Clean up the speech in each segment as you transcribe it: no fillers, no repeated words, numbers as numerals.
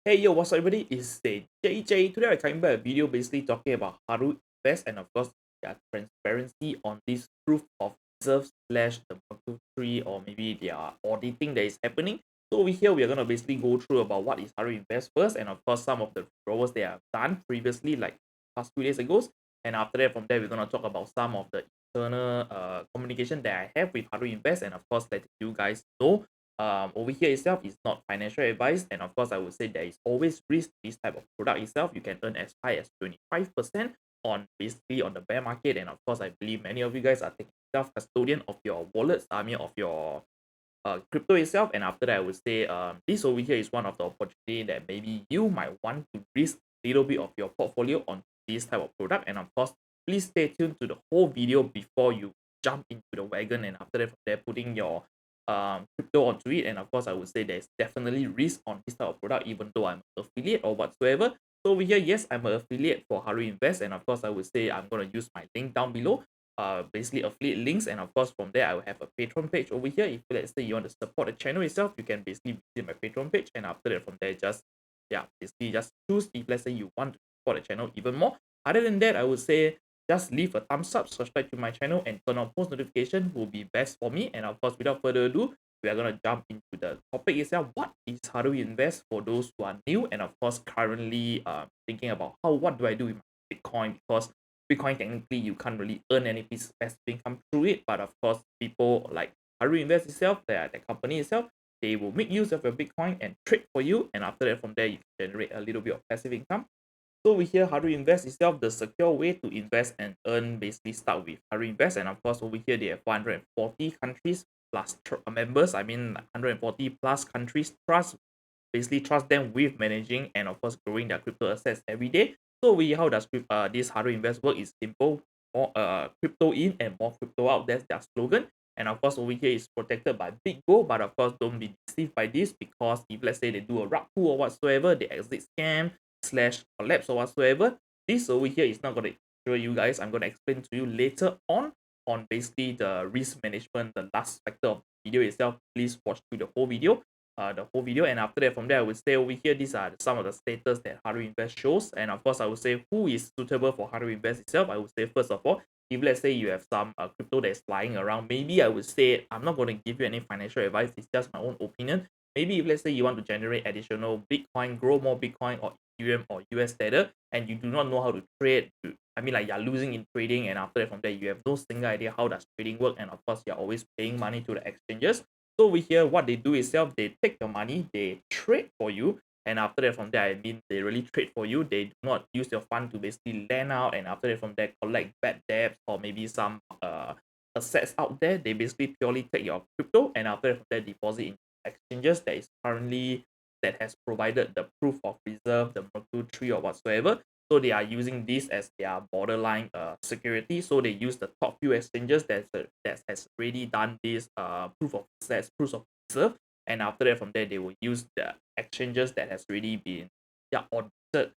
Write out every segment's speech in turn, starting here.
Hey yo, what's up everybody? It's the JJ. Today I'm coming back a video basically talking about Haru Invest and of course their transparency on this proof of reserve slash the Merkle tree or maybe their auditing that is happening. So over here we are gonna basically go through about what is Haru Invest first and of course some of the withdrawals they have done previously like past 2 days ago. And after that from there we're gonna talk about some of the internal communication that I have with Haru Invest and of course let you guys know over here itself is not financial advice, and of course I would say there is always risk this type of product itself. You can earn as high as 25% on basically on the bear market, and of course I believe many of you guys are taking self custodian of your wallets, of your crypto itself. And after that I would say this over here is one of the opportunity that maybe you might want to risk a little bit of your portfolio on this type of product. And of course please stay tuned to the whole video before you jump into the wagon, and after that from there putting your crypto onto it. And of course I would say there's definitely risk on this type of product even though I'm an affiliate or whatsoever. So over here, yes, I'm an affiliate for Haru Invest, and of course I would say I'm going to use my link down below, basically affiliate links. And of course from there I will have a Patreon page over here. If let's say you want to support the channel itself, you can basically visit my Patreon page, and after that from there just basically just choose if let's say you want to support the channel even more. Other than that, I would say just leave a thumbs up, subscribe to my channel, and turn on post notification will be best for me. And of course, without further ado, we are gonna jump into the topic itself. What is How do we invest for those who are new and of course currently thinking about what do I do with my Bitcoin, because Bitcoin technically you can't really earn any passive income through it, but of course people like Haru Invest itself, the company itself, they will make use of your Bitcoin and trade for you, and after that from there you can generate a little bit of passive income. So over here, Haru Invest itself, the secure way to invest and earn basically start with Haru Invest. And of course, over here, they have 140 countries plus members. 140 plus countries basically trust them with managing and of course growing their crypto assets every day. So how does this Haru Invest work is simple. More crypto in and more crypto out. That's their slogan. And of course, over here is protected by big gold, but of course, don't be deceived by this, because if let's say they do a rug pull or whatsoever, they exit scam slash collapse or whatsoever, this over here is not going to show you guys. I'm going to explain to you later on basically the risk management, the last factor of the video itself. Please watch through the whole video, and after that from there I would say over here these are some of the status that Haru Invest shows. And of course I would say who is suitable for Haru Invest itself. I would say first of all, if let's say you have some crypto that is lying around, maybe I would say I'm not going to give you any financial advice, it's just my own opinion. Maybe if let's say you want to generate additional Bitcoin, grow more Bitcoin or Ethereum or US Tether, and you do not know how to trade, like you're losing in trading, and after that from there you have no single idea how does trading work, and of course you're always paying money to the exchanges. So over here, what they do itself, they take your money, they trade for you, and after that from there, they really trade for you. They do not use your fund to basically lend out, and after that from there, collect bad debts or maybe some assets out there. They basically purely take your crypto, and after that from there, deposit in exchanges that has provided the proof of reserve, the Merkle tree or whatsoever. So they are using this as their borderline security. So they use the top few exchanges that has already done this proof of assets, proof of reserve, and after that from there they will use the exchanges that has already been audited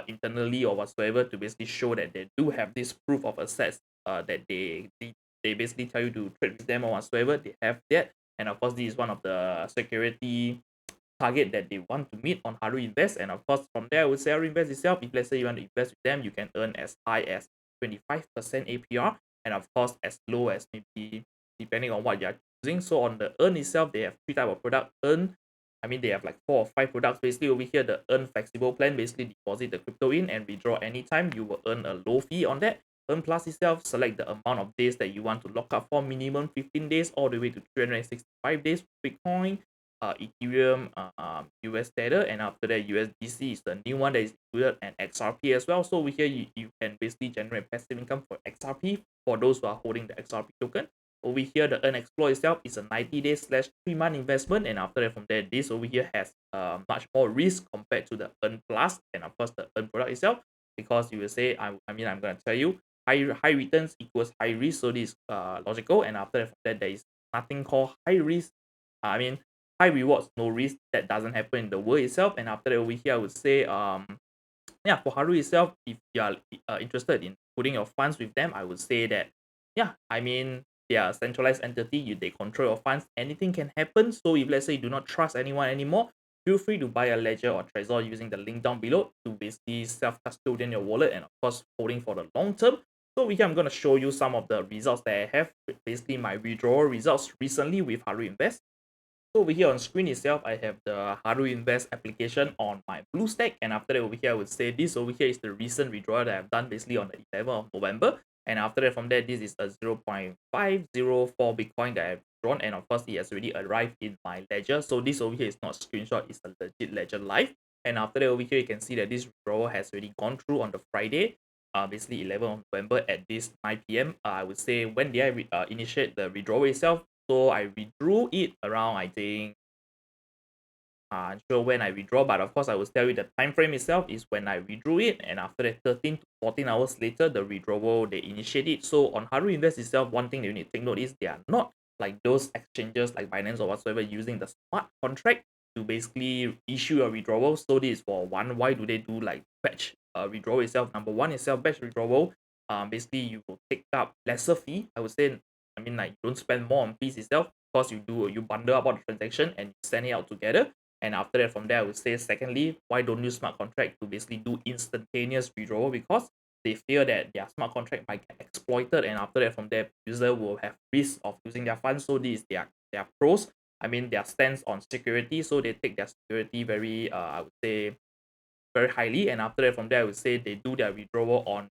internally or whatsoever to basically show that they do have this proof of assets that they basically tell you to trade with them or whatsoever. They have that, and of course this is one of the security target that they want to meet on Haru Invest. And of course, from there, I would say Haru Invest itself, if let's say you want to invest with them, you can earn as high as 25% APR, and of course, as low as maybe depending on what you're choosing. So on the earn itself, they have three type of product. They have like 4 or 5 products. Basically, over here, the earn flexible plan, basically deposit the crypto in and withdraw anytime. You will earn a low fee on that. Earn Plus itself, select the amount of days that you want to lock up for, minimum 15 days all the way to 365 days Bitcoin, Ethereum, US Tether, and after that USDC is the new one that is included, and XRP as well. So over here you can basically generate passive income for XRP for those who are holding the XRP token. Over here the Earn Explore itself is a 90 day slash 3 month investment, and after that from there this over here has much more risk compared to the Earn Plus and of course the Earn product itself, because you will say I'm gonna tell you high returns equals high risk, so this is logical. And after that from there there is nothing called high risk, high rewards, no risk. That doesn't happen in the world itself. And after that over here, I would say, for Haru itself, if you are interested in putting your funds with them, I would say that, they are a centralized entity. They control your funds. Anything can happen. So if let's say you do not trust anyone anymore, feel free to buy a ledger or trezor using the link down below to basically self-custodian your wallet and of course holding for the long term. So over here, I'm going to show you some of the results that I have, basically my withdrawal results recently with Haru Invest. So over here on screen itself, I have the Haru Invest application on my BlueStack. And after that, over here, I would say this over here is the recent withdrawal that I've done basically on the 11th of November. And after that, from there, this is a 0.504 Bitcoin that I've drawn. And of course, it has already arrived in my ledger. So this over here is not a screenshot, it's a legit ledger live. And after that, over here, you can see that this withdrawal has already gone through on the Friday, basically 11th of November at this 9 p.m. I would say, when did I initiate the withdrawal itself? So I withdrew it around, I think, unsure when I withdraw, but of course I will tell you the time frame itself is when I withdrew it, and after that 13 to 14 hours later, the withdrawal they initiate it. So on Haru Invest itself, one thing that you need to take note is they are not like those exchanges like Binance or whatsoever using the smart contract to basically issue a withdrawal. So this is for one, why do they do like batch withdrawal itself? Number one itself, batch withdrawal. Basically you will take up lesser fee. I would say, I mean, like, you don't spend more on fees itself because you bundle up all the transaction and you send it out together. And after that, from there, I would say, secondly, why don't use smart contract to basically do instantaneous withdrawal? Because they fear that their smart contract might get exploited, and after that, from there, user will have risk of losing their funds. So this is their pros. I mean, their stance on security. So they take their security very, I would say, very highly. And after that, from there, I would say they do their withdrawal on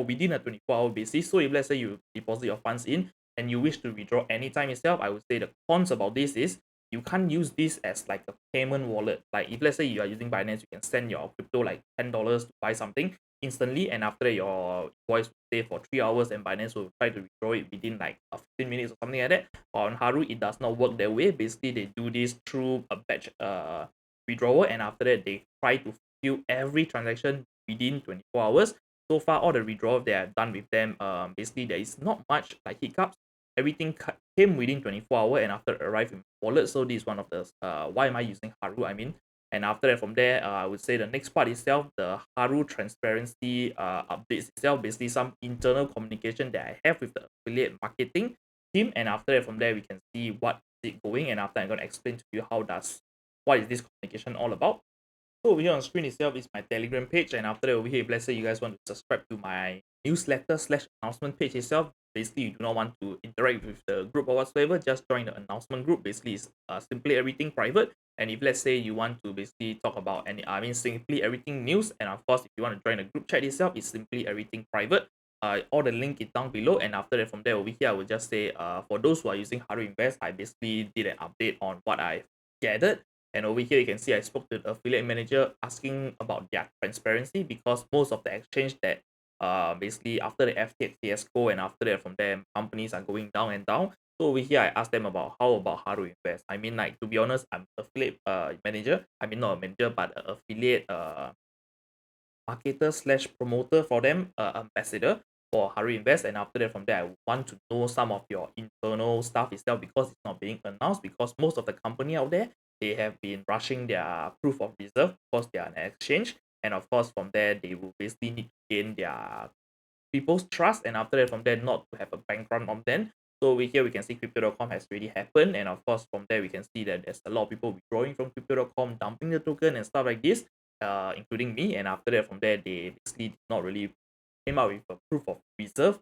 within a 24-hour basis. So if let's say you deposit your funds in and you wish to withdraw anytime itself, I would say the cons about this is you can't use this as like a payment wallet. Like if let's say you are using Binance, you can send your crypto like $10 to buy something instantly, and after that your voice will stay for 3 hours and Binance will try to withdraw it within like 15 minutes or something like that. But on Haru, it does not work that way. Basically, they do this through a batch withdrawal, and after that they try to fill every transaction within 24 hours. So far, all the withdrawal they have done with them, basically there is not much like hiccups. Everything came within 24 hours and after arrived in my wallet. So this is one of the why am I using Haru, I mean. And after that, from there, I would say the next part itself, the Haru transparency updates itself, basically some internal communication that I have with the affiliate marketing team. And after that, from there, we can see what is it going. And after, I'm going to explain to you what is this communication all about. So over here on screen itself is my Telegram page, and after that, over here, if let's say you guys want to subscribe to my newsletter / announcement page itself, basically you do not want to interact with the group or whatsoever, just join the announcement group. Basically, it's simply everything private. And if let's say you want to basically talk about simply everything news, and of course if you want to join the group chat itself, it's simply everything private. All the link is down below, and after that, from there over here, I will just say, for those who are using Haru Invest, I basically did an update on what I've gathered. And over here, you can see I spoke to the affiliate manager asking about their transparency, because most of the exchange that basically after the FTX fiasco and after that, from there, companies are going down and down. So over here, I asked them about how about Haru Invest. I mean, like, to be honest, I'm affiliate manager. I mean, not a manager, but an affiliate marketer / promoter for them, ambassador for Haru Invest. And after that, from there, I want to know some of your internal stuff itself, because it's not being announced, because most of the company out there, they have been rushing their proof of reserve because they are an exchange. And of course, from there, they will basically need to gain their people's trust, and after that, from there, not to have a bank run on them. So over here we can see crypto.com has already happened, and of course from there we can see that there's a lot of people withdrawing from crypto.com, dumping the token and stuff like this, including me. And after that, from there, they basically did not really came out with a proof of reserve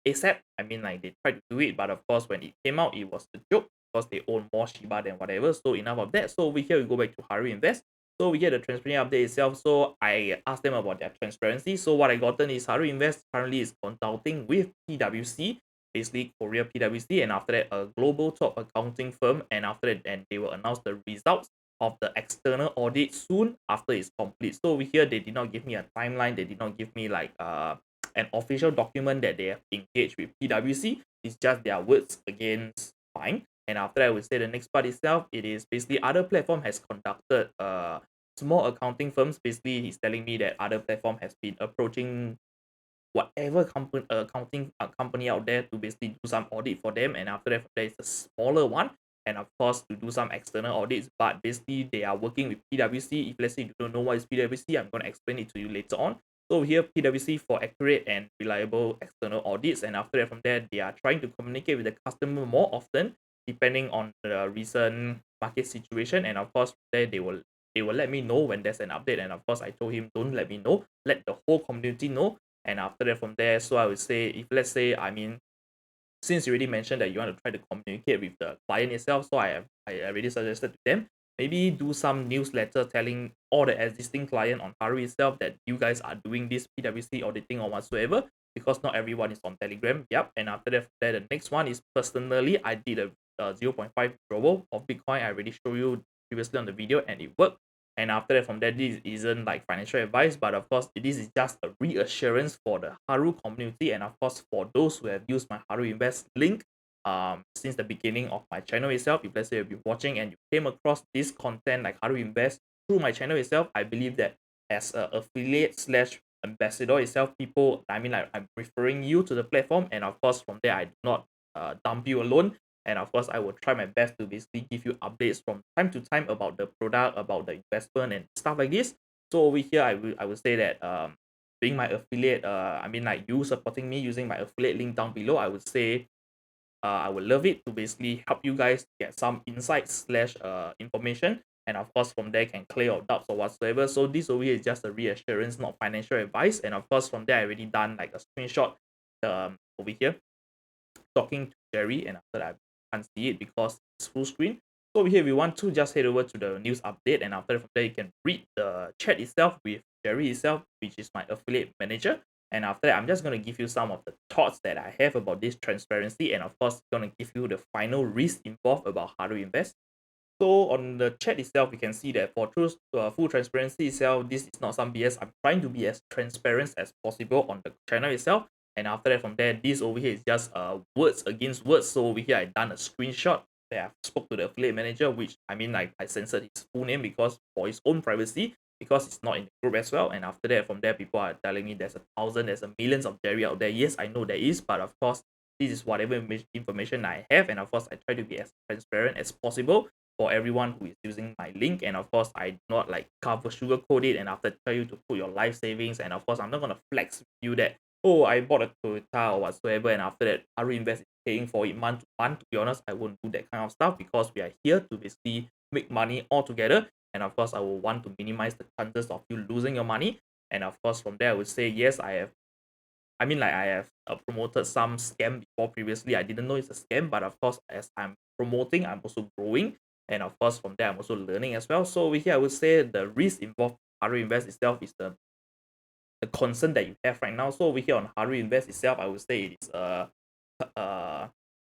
ASAP. I mean, like, they tried to do it, but of course when it came out, it was a joke because they own more Shiba than whatever. So enough of that. So over here we go back to Haru Invest. So we get the transparency update itself. So I asked them about their transparency. So what I gotten is Haru Invest currently is consulting with PwC, basically Korea PwC, and after that a global top accounting firm. And after that, then they will announce the results of the external audit soon after it's complete. So over here they did not give me a timeline. They did not give me like an official document that they have engaged with PwC. It's just their words against mine. And after that, I would say the next part itself, it is basically other platform has conducted small accounting firms. Basically, he's telling me that other platform has been approaching whatever accounting company out there to basically do some audit for them. And after that, there is a smaller one, and of course to do some external audits. But basically, they are working with PwC. If let's say you don't know what is PwC, I'm going to explain it to you later on. So here, PwC for accurate and reliable external audits. And after that, from there, they are trying to communicate with the customer more often, depending on the recent market situation, and of course there they will let me know when there's an update. And of course I told him, don't let me know, let the whole community know. And after that, from there, so I would say, if let's say, I mean, since you already mentioned that you want to try to communicate with the client itself, so I already suggested to them, maybe do some newsletter telling all the existing client on Haru itself that you guys are doing this PwC auditing or whatsoever, because not everyone is on Telegram. Yep. And after that, the next one is, personally, I did a 0.5 withdrawal of Bitcoin. I already showed you previously on the video, and it worked. And after that, from there, this isn't like financial advice, but of course, this is just a reassurance for the Haru community, and of course, for those who have used my Haru Invest link since the beginning of my channel itself. If let's say you've been watching and you came across this content like Haru Invest through my channel itself, I believe that as a affiliate slash ambassador itself, people, I mean, like, I'm referring you to the platform, and of course, from there, I do not dump you alone. And of course, I will try my best to basically give you updates from time to time about the product, about the investment and stuff like this. So over here, I will say that being my affiliate, I mean, like, you supporting me using my affiliate link down below, I would say I would love it to basically help you guys get some insights slash information. And of course, from there can clear your doubts or whatsoever. So this over here is just a reassurance, not financial advice. And of course, from there, I already done like a screenshot over here talking to Jerry, and after that I can't see it because it's full screen. So over here, if you want to, just head over to the news update, and after from there you can read the chat itself with Jerry itself, which is my affiliate manager. And after that, I'm just going to give you some of the thoughts that I have about this transparency, and of course going to give you the final risk involved about how to invest. So on the chat itself, you can see that for true full transparency itself, this is not some BS. I'm trying to be as transparent as possible on the channel itself. And after that, from there, this over here is just words against words. So over here, I done a screenshot that I spoke to the affiliate manager, which, I mean, like, I censored his full name because for his own privacy, because it's not in the group as well. And after that, from there, people are telling me there's 1,000, there's a millions of Jerry out there. Yes, I know there is, but of course, this is whatever information I have, and of course, I try to be as transparent as possible for everyone who is using my link. And of course, I do not like cover sugarcoat it and after tell you to put your life savings. And of course, I'm not gonna flex with you that, oh, I bought a Toyota or whatsoever, and after that Haru Invest is paying for it month to month. To be honest, I won't do that kind of stuff, because we are here to basically make money all together. And of course, I will want to minimize the chances of you losing your money. And of course, from there, I would say, yes, I mean, like, I have promoted some scam before previously. I didn't know it's a scam, but of course, as I'm promoting, I'm also growing. And of course, from there, I'm also learning as well. So over here, I would say the risk involved Haru Invest itself is the concern that you have right now. So over here on Haru Invest itself, I would say it is a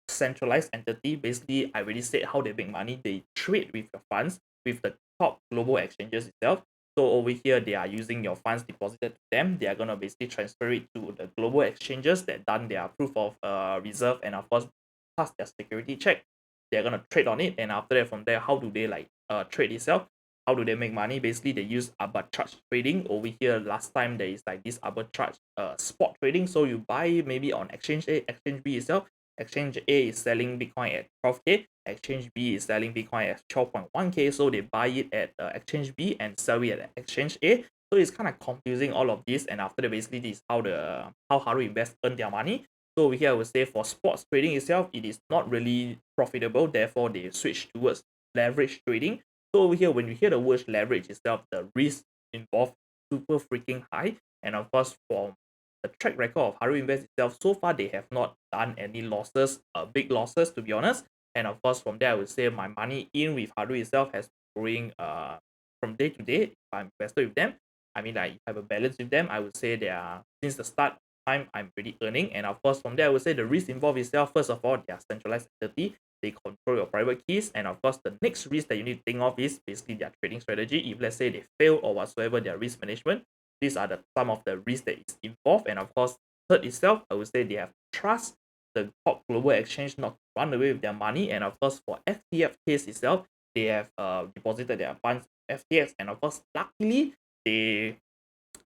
centralized entity. Basically, I already said how they make money. They trade with your funds with the top global exchanges itself. So over here, they are using your funds deposited to them. They are gonna basically transfer it to the global exchanges that done their proof of reserve, and of course pass their security check. They're gonna trade on it, and after that, from there, how do they like trade itself? How do they make money? Basically, they use arbitrage trading. Over here, last time there is like this arbitrage spot trading. So you buy maybe on exchange A, exchange B itself. Exchange A is selling Bitcoin at 12K. Exchange B is selling Bitcoin at 12.1K. So they buy it at exchange B and sell it at exchange A. So it's kind of confusing all of this. And after that, basically, this is how Haru Invest earn their money. So over here, I would say for sports trading itself, it is not really profitable. Therefore, they switch towards leverage trading. So over here, when you hear the word leverage itself, the risk involved super freaking high. And of course, for the track record of Haru Invest itself, so far they have not done any losses, big losses, to be honest. And of course, from there, I would say my money in with Haru itself has growing from day to day. If I'm invested with them, I mean, I have a balance with them. I would say they are, since the start time, I'm pretty earning. And of course, from there, I would say the risk involved itself, first of all, they are centralized entity. They control your private keys. And of course, the next risk that you need to think of is basically their trading strategy. If let's say they fail or whatsoever, their risk management, these are some of the risks that is involved. And of course, third itself, I would say they have trust the top global exchange not to run away with their money. And of course, for FTX case itself, they have deposited their funds FTX. And of course, luckily, they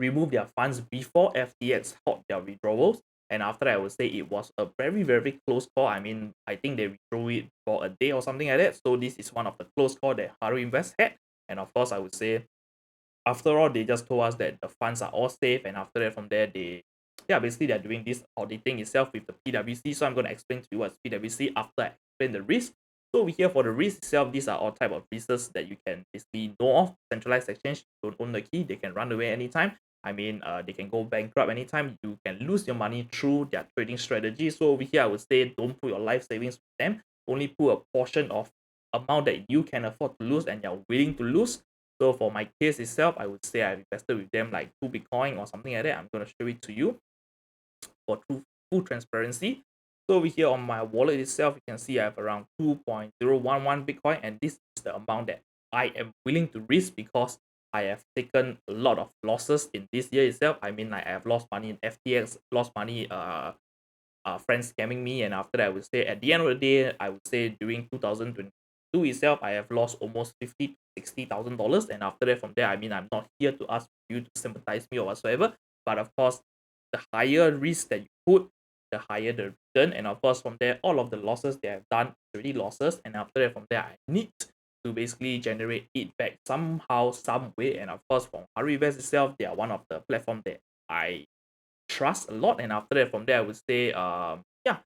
remove their funds before FTX halt their withdrawals. And after that, I would say it was a very, very close call. I mean, I think they withdrew it for a day or something like that. So this is one of the close call that Haru Invest had. And of course, I would say, after all, they just told us that the funds are all safe. And after that, from there, basically they're doing this auditing itself with the PwC. So I'm going to explain to you what's PwC after I explain the risk. So over here for the risk itself, these are all type of risks that you can basically know of. Centralized exchange don't own the key, they can run away anytime. I mean, they can go bankrupt anytime. You can lose your money through their trading strategy. So over here, I would say don't put your life savings with them. Only put a portion of amount that you can afford to lose and you're willing to lose. So for my case itself, I would say I've invested with them like 2 Bitcoin or something like that. I'm going to show it to you for full transparency. So over here on my wallet itself, you can see I have around 2.011 Bitcoin, and this is the amount that I am willing to risk because I have taken a lot of losses in this year itself. I mean, like I have lost money in FTX, lost money friends scamming me, and after that I would say at the end of the day, I would say during 2022 itself, I have lost almost 50 to $60,000, and after that from there, I mean, I'm not here to ask you to sympathize me or whatsoever, but of course the higher risk that you put, the higher the return, and of course from there all of the losses they have done is already losses, and after that from there I need to basically generate it back somehow, some way. And of course from Haru Invest itself, they are one of the platform that I trust a lot. And after that from there I would say yeah,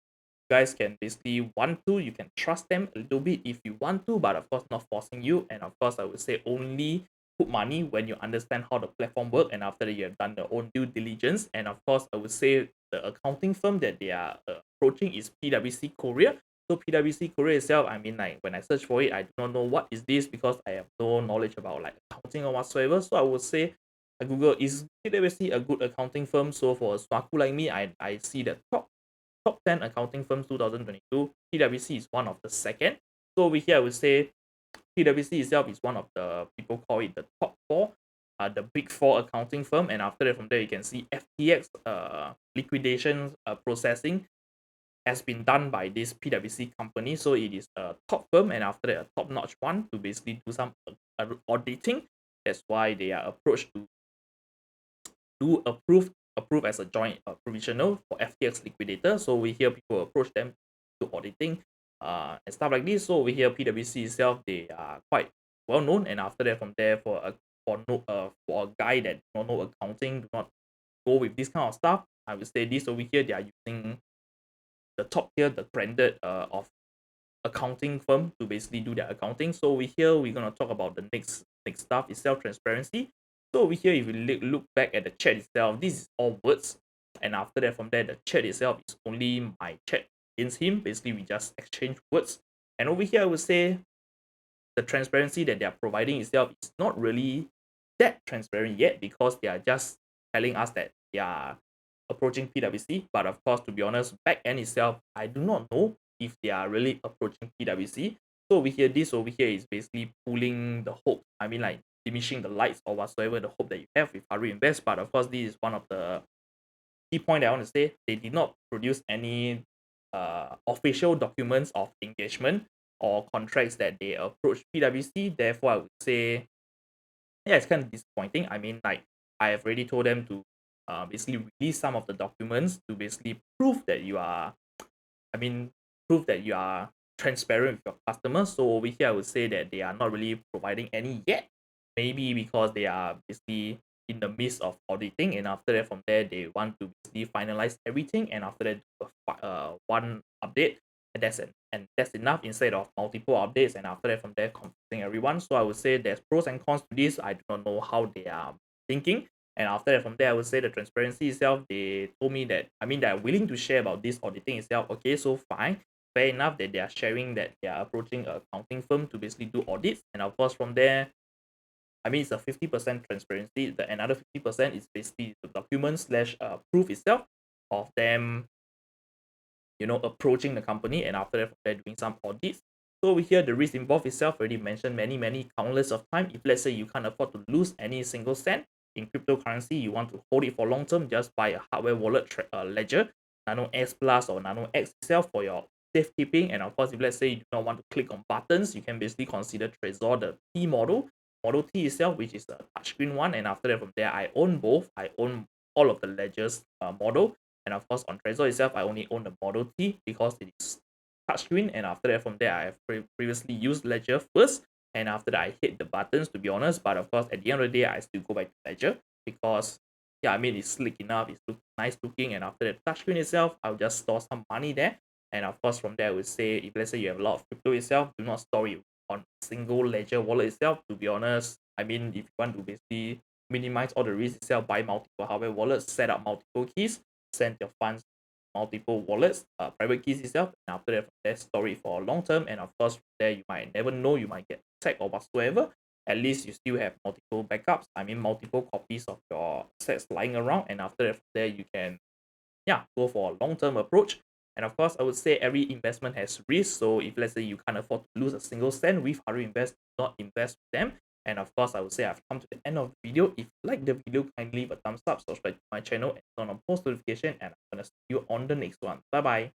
guys can basically want to, you can trust them a little bit if you want to, but of course not forcing you. And of course I would say only put money when you understand how the platform work, and after that you have done your own due diligence. And of course I would say the accounting firm that they are approaching is PwC Korea. So PwC Korea itself, I mean, like when I search for it, I do not know what is this because I have no knowledge about like accounting or whatsoever. So I would say I Google, is PwC a good accounting firm? So for a swaku like me, I see the top 10 accounting firms 2022. PwC is one of the second. So over here, I would say PwC itself is one of the, people call it the top four, the big four accounting firm. And after that, from there, you can see FTX liquidation processing has been done by this PwC company. So it is a top firm, and after that, a top notch one to basically do some auditing. That's why they are approached to do approve as a joint provisional for FTX liquidator. So we hear people approach them to auditing and stuff like this. So over here PwC itself, they are quite well known, and after that from there for a guy that don't know accounting, do not go with this kind of stuff, I would say this over here they are using the top tier, the branded of accounting firm to basically do their accounting. So over here we're gonna talk about the next stuff is self transparency. So over here, if you look back at the chat itself, this is all words, and after that from there the chat itself is only my chat against him. Basically we just exchange words, and over here I would say the transparency that they are providing itself is not really that transparent yet because they are just telling us that they are approaching PwC. But of course, to be honest, back end itself, I do not know if they are really approaching PwC. So over here, this over here is basically pulling the hope. I mean, like diminishing the lights or whatsoever the hope that you have with Haru Invest. But of course, this is one of the key point I want to say. They did not produce any official documents of engagement or contracts that they approach PwC. Therefore, I would say, yeah, it's kind of disappointing. I mean, like I have already told them to basically release some of the documents to basically prove that you are, I mean, prove that you are transparent with your customers. So over here, I would say that they are not really providing any yet. Maybe because they are basically in the midst of auditing, and after that, from there, they want to basically finalize everything, and after that, one update, and that's enough instead of multiple updates, and after that, from there, confusing everyone. So I would say there's pros and cons to this. I do not know how they are thinking. And after that, from there, I would say the transparency itself, they told me that, I mean, they're willing to share about this auditing itself. Okay, so fine. Fair enough that they are sharing that they are approaching a accounting firm to basically do audits. And of course, from there, I mean, it's a 50% transparency. The another 50% is basically the document slash proof itself of them, approaching the company, and after that, they're doing some audits. So over here, the risk involved itself already mentioned many countless of time. If let's say you can't afford to lose any single cent in cryptocurrency, you want to hold it for long term, just buy a hardware wallet ledger, Nano S Plus or Nano X itself for your safekeeping. And of course, if let's say you do not want to click on buttons, you can basically consider Trezor, the T Model T itself, which is the touchscreen one. And after that, from there, I own both. I own all of the ledgers model. And of course, on Trezor itself, I only own the Model T because it is touchscreen. And after that, from there, I have previously used Ledger first. And after that, I hit the buttons, to be honest. But of course, at the end of the day, I still go back to Ledger because, yeah, I mean, it's slick enough. It's nice looking. And after that, touchscreen itself, I'll just store some money there. And of course, from there, I would say if let's say you have a lot of crypto itself, do not store it on single ledger wallet itself. To be honest, I mean, if you want to basically minimize all the risk itself, buy multiple hardware wallets, set up multiple keys, send your funds multiple wallets, private keys itself, and after that, from there, store it for long term. And of course, from there you might never know, you might get attacked or whatsoever. At least you still have multiple backups. I mean, multiple copies of your assets lying around, and after that, from there you can go for a long-term approach. And of course, I would say every investment has risk. So if let's say you can't afford to lose a single cent with Haru Invest, do not invest with them. And of course, I would say I've come to the end of the video. If you like the video, kindly leave a thumbs up, subscribe to my channel, and turn on post notification. And I'm gonna see you on the next one. Bye bye.